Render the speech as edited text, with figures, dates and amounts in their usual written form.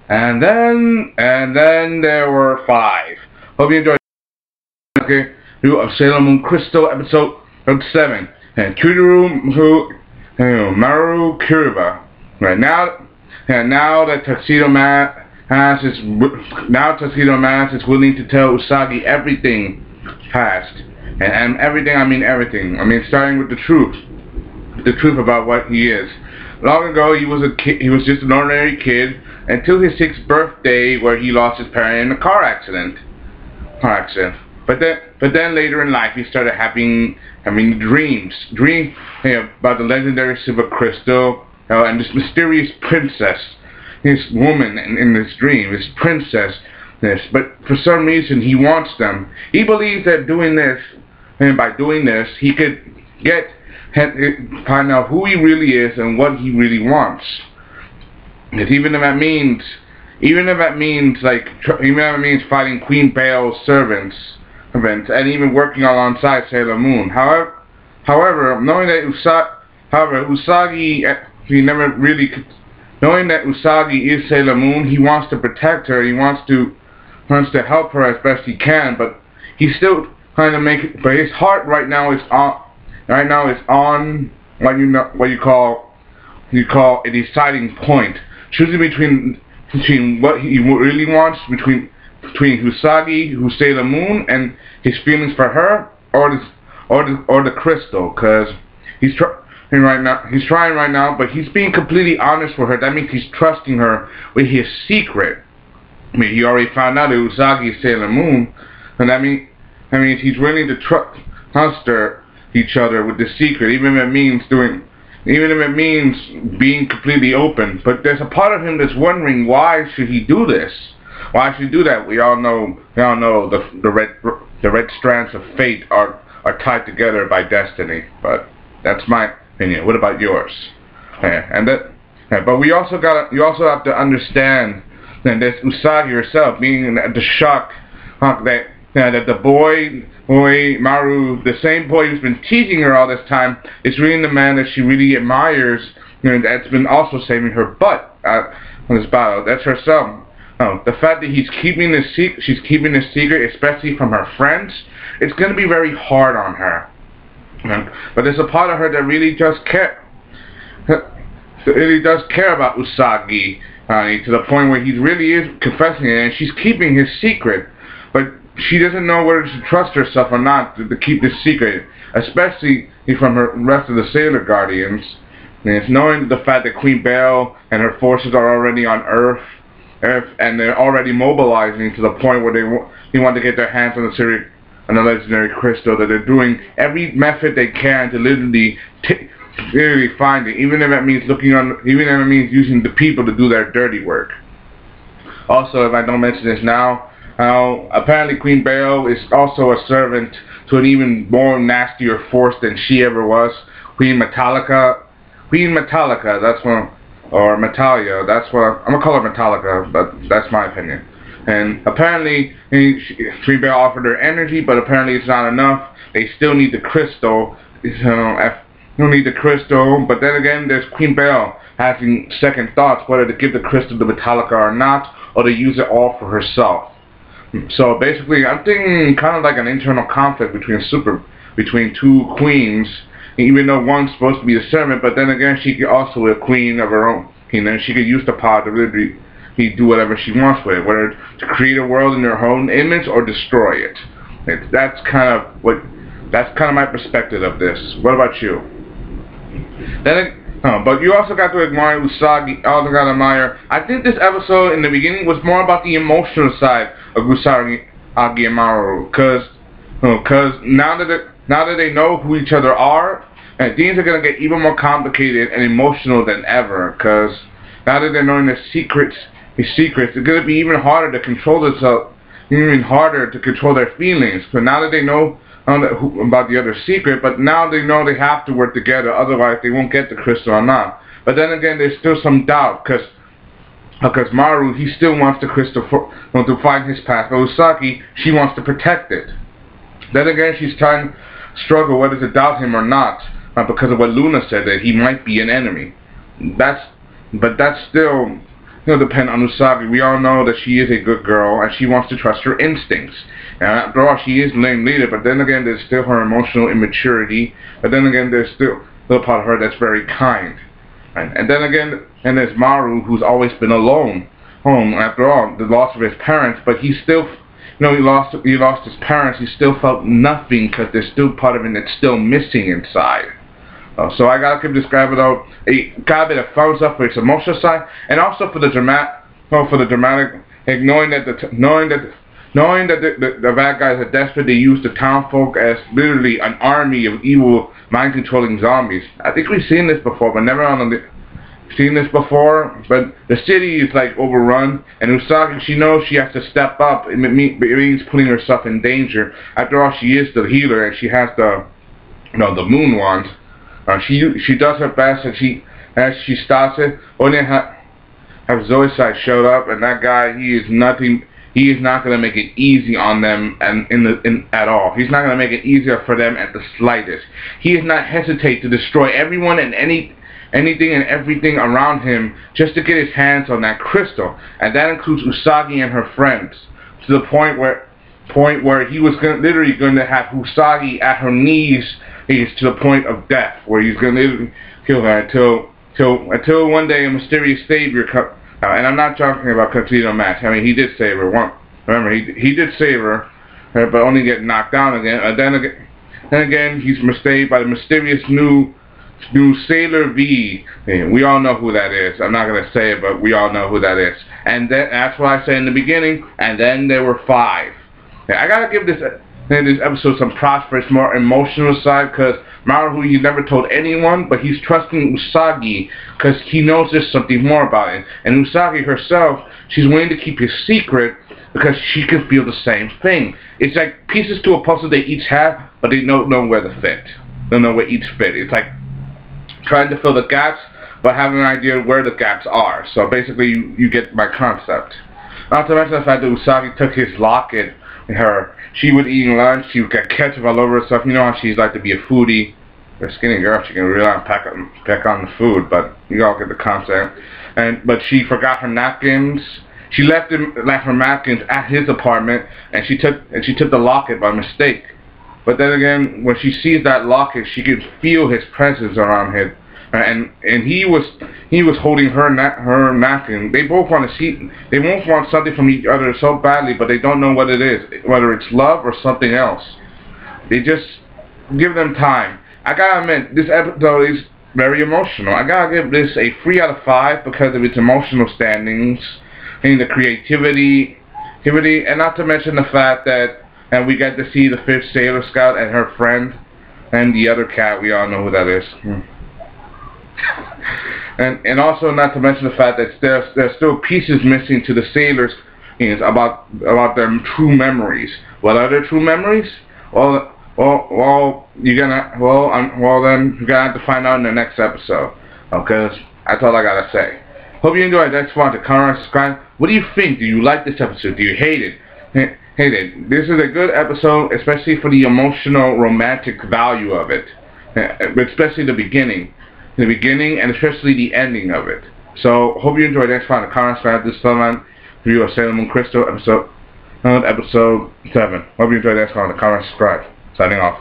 And then there were 5. Hope you enjoyed. Okay, review of Sailor Moon Crystal episode 7. And Mamoru Chiba. Right now, and now that Tuxedo Mask is willing to tell Usagi everything past, and everything, I mean everything. I mean starting with the truth about what he is. Long ago, he was a kid. He was just an ordinary kid until his 6th birthday, where he lost his parent in a car accident. But then later in life, he started having, dreams about the legendary silver crystal, and this mysterious princess, this woman in this dream, this princess. But for some reason, he wants them. He believes that doing this, and by doing this, he could find out who he really is and what he really wants. Even if that means fighting Queen Bale's servants, and even working alongside Sailor Moon. However, knowing that Usagi is Sailor Moon, he wants to protect her. He wants to help her as best he can, but he's still trying to make it. But his heart right now is on what you call a deciding point, choosing between what he really wants, between Usagi, who's Sailor Moon, and his feelings for her, or the crystal, because he's trying right now, but he's being completely honest with her. That means he's trusting her with his secret. He already found out that Usagi is Sailor Moon, and that means he's willing to trust each other with the secret, even if it means being completely open. But there's a part of him that's wondering, why should he do this? Why should he do that? We all know the red strands of fate are tied together by destiny. But that's my opinion. What about yours? But you also have to understand that there's Usagi herself being the shock that the boy Maru, the same boy who's been teasing her all this time, is really the man that she really admires, that's been also saving her butt on this battle. That's herself. The fact that she's keeping this secret, especially from her friends, it's going to be very hard on her. But there's a part of her that really does care about Usagi, to the point where he really is confessing it, and she's keeping his secret. But she doesn't know whether to trust herself or not to keep this secret, especially from her rest of the Sailor Guardians. And it's knowing the fact that Queen Bale and her forces are already on Earth, and they're already mobilizing to the point where they want to get their hands on the legendary crystal. That they're doing every method they can to literally find it, even if it means using the people to do their dirty work. Also, if I don't mention this now, apparently Queen Bale is also a servant to an even more nastier force than she ever was. Queen Metallica, that's one, or Metalia, that's what I'm gonna call her Metallica, but that's my opinion. And apparently, Queen Bale offered her energy, but apparently it's not enough. They still need the crystal. But then again, there's Queen Bale having second thoughts whether to give the crystal to Metallica or not, or to use it all for herself. So basically, I'm thinking kind of like an internal conflict between two queens, even though one's supposed to be a servant, but then again, she could also be a queen of her own, and she could use the power to really do whatever she wants with it, whether to create a world in her own image or destroy it. That's kind of my perspective of this. What about you? But you also got to admire Usagi. I think this episode in the beginning was more about the emotional side of Usagi and Mamoru, because now that they know who each other are, things are gonna get even more complicated and emotional than ever. Because now that they're knowing their secrets, it's gonna be even harder to control themselves, even harder to control their feelings. But now that they know about the other secret, but now they know they have to work together, otherwise they won't get the crystal or not. But then again, there's still some doubt, because Mamoru, he still wants the crystal to find his path, but Usagi, she wants to protect it. Then again, she's trying to struggle whether to doubt him or not, because of what Luna said, that he might be an enemy. But that's still depend on Usagi. We all know that she is a good girl and she wants to trust her instincts. And after all, she is the lame leader, but then again, there's still her emotional immaturity. But then again, there's still a little part of her that's very kind. And then again, and there's Maru, who's always been alone. Home, after all, the loss of his parents, but he still, he lost his parents. He still felt nothing because there's still part of him that's still missing inside. So I gotta give this guy a thumbs up for its emotional side, and also for the dramatic, like knowing that the bad guys are desperate. They use the townfolk as literally an army of evil, mind-controlling zombies. I think we've seen this before, but never on the. But the city is like overrun, and Usagi, she knows she has to step up. It means putting herself in danger. After all, she is the healer, and she has the moon wand. She does her best, and as she starts it, only have Zoisai showed up, and that guy, he is nothing. He is not going to make it easy on them at all. He's not going to make it easier for them at the slightest. He does not hesitate to destroy everyone and anything and everything around him just to get his hands on that crystal. And that includes Usagi and her friends, to the point where he was literally going to have Usagi at her knees, to the point of death, where he's going to literally kill her until one day a mysterious savior comes. And I'm not talking about Casino Match. I mean, he did save her. Remember, he did save her, but only get knocked down again. Then again, he's saved by the mysterious new Sailor V. We all know who that is. I'm not going to say it, but we all know who that is. And that's what I said in the beginning. And then there were 5. I got to give this episode some props for its more emotional side, because Mamoru, he never told anyone, but he's trusting Usagi because he knows there's something more about it. And Usagi herself, she's willing to keep his secret because she can feel the same thing. It's like pieces to a puzzle they each have, but they don't know where to fit. They don't know where each fit. It's like trying to fill the gaps, but having an idea where the gaps are. So basically, you get my concept. Not to mention the fact that Usagi took his locket. She would eat lunch, she would get ketchup all over herself. You know how she's like to be a foodie. A skinny girl, she can really peck on the food, but you all get the concept. But she forgot her napkins. She left her napkins at his apartment, and she took the locket by mistake. But then again, when she sees that locket, she can feel his presence around him. And he was holding her napkin. They both want something from each other so badly, but they don't know what it is, whether it's love or something else. They just give them time. I gotta admit, this episode is very emotional. I gotta give this a 3 out of 5 because of its emotional standings, and the creativity, and not to mention the fact that we get to see the 5th Sailor Scout and her friend, and the other cat. We all know who that is. And also not to mention the fact that there's still pieces missing to the sailors about their true memories. What are their true memories? Well, then you're gonna have to find out in the next episode. Okay, that's all I gotta say. Hope you enjoyed. That's fun. Comment, subscribe. What do you think? Do you like this episode? Do you hate it? Hate it. This is a good episode, especially for the emotional, romantic value of it, especially the beginning. And especially the ending of it. So, hope you enjoyed. Next time, comment, subscribe. This is Sellavin, review of Sailor Moon Crystal, episode 7. Hope you enjoyed. Next time, comment, subscribe. Signing off.